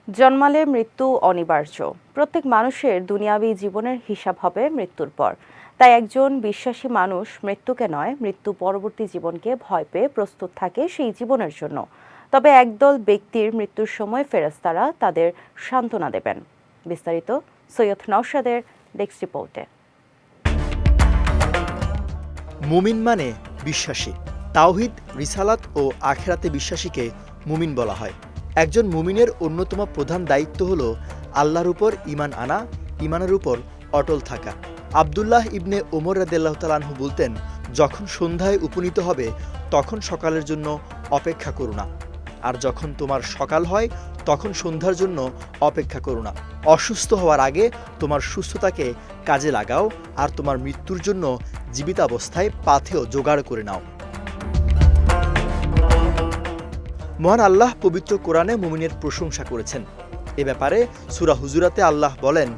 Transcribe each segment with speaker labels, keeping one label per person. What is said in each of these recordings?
Speaker 1: জন্মালে মৃত্যু অনিবার্য। প্রত্যেক মানুষের দুনিয়াবী জীবনের হিসাব হবে মৃত্যুর পর। তাই একজন বিশ্বাসী মানুষ মৃত্যুকে নয়, মৃত্যু পরবর্তী জীবনকে ভয় পেয়ে প্রস্তুত থাকে সেই জীবনের জন্য। তবে একদল ব্যক্তির মৃত্যুর সময় ফেরেশতারা তাদের সান্ত্বনা দেবেন। বিস্তারিত সৈয়দ নওশাদের ডেস্ক রিপোর্টে।
Speaker 2: মুমিন মানে বিশ্বাসী। তাওহীদ, রিসালাত ও আখিরাতে বিশ্বাসীকে মুমিন বলা হয়। একজন মুমিনের অন্যতম প্রধান দায়িত্ব হল আল্লাহর উপর ঈমান আনা, ঈমানের উপর অটল থাকা। আব্দুল্লাহ ইবনে ওমর রাদিয়াল্লাহু তাআলা আনহু বলতেন, যখন সন্ধ্যায় উপনীত হবে তখন সকালের জন্য অপেক্ষা করো না, আর যখন তোমার সকাল হয় তখন সন্ধ্যার জন্য অপেক্ষা করো না। অসুস্থ হওয়ার আগে তোমার সুস্থতাকে কাজে লাগাও, আর তোমার মৃত্যুর জন্য জীবিতাবস্থায় পাথেয় জোগাড় করে নাও। মহান আল্লাহ পবিত্র কোরআনে মুমিনের প্রশংসা করেছেন। এ ব্যাপারে সূরা হুজুরাতে আল্লাহ বলেন,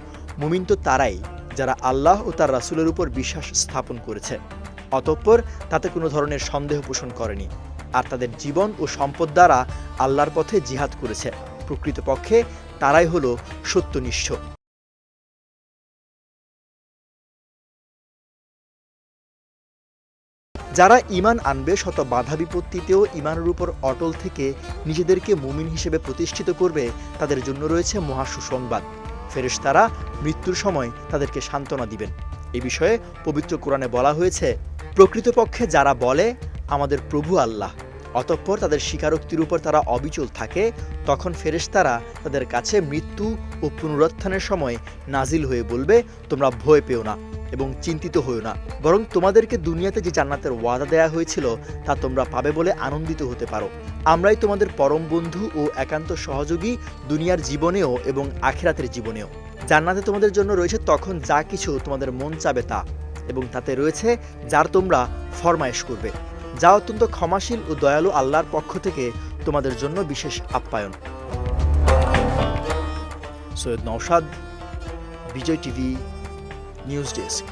Speaker 2: মুমিন তো তারাই যারা আল্লাহ ও তার রাসূলের উপর বিশ্বাস স্থাপন করেছে, অতঃপর তাতে কোনো ধরনের সন্দেহ পোষণ করেনি, আর তাদের জীবন ও সম্পদ দ্বারা আল্লাহর পথে জিহাদ করেছে। প্রকৃতপক্ষে তারাই হলো সত্যনিষ্ঠ। যারা ঈমান আনবে, শত বাধা বিপত্তিতেও ঈমানের উপর অটল থেকে নিজেদেরকে মুমিন হিসেবে প্রতিষ্ঠিত করবে, তাদের জন্য রয়েছে মহা সুসংবাদ। ফেরেশতারা মৃত্যুর সময় তাদেরকে সান্ত্বনা দিবেন। এ বিষয়ে পবিত্র কোরআনে বলা হয়েছে, প্রকৃতপক্ষে যারা বলে আমাদের প্রভু আল্লাহ, অতঃপর তাদের স্বীকারোক্তির উপর তারা অবিচল থাকে, তখন ফেরেশতারা তাদের কাছে মৃত্যু ও পুনরুত্থানের সময় নাজিল হয়ে বলবে, তোমরা ভয় পেও না এবং চিন্তিত হইও না, বরং তোমাদেরকে দুনিয়াতে যে জান্নাতের ওয়াদা দেয়া হয়েছিল তা তোমরা পাবে বলে আনন্দিত হতে পারো। আমরাই তোমাদের পরম বন্ধু ও একান্ত সহযোগী, দুনিয়ার জীবনেও এবং আখিরাতের জীবনেও। জান্নাতে তোমাদের জন্য রয়েছে তখন যা কিছু তোমাদের মন চাবে তা, এবং তাতে রয়েছে যার তোমরা ফরমায়েশ করবে, যা অত্যন্ত ক্ষমাশীল ও দয়ালু আল্লাহর পক্ষ থেকে তোমাদের জন্য বিশেষ আপ্যায়ন। সৈয়দ নওশাদ, বিজয় টিভি নিউজ ডেস্ক।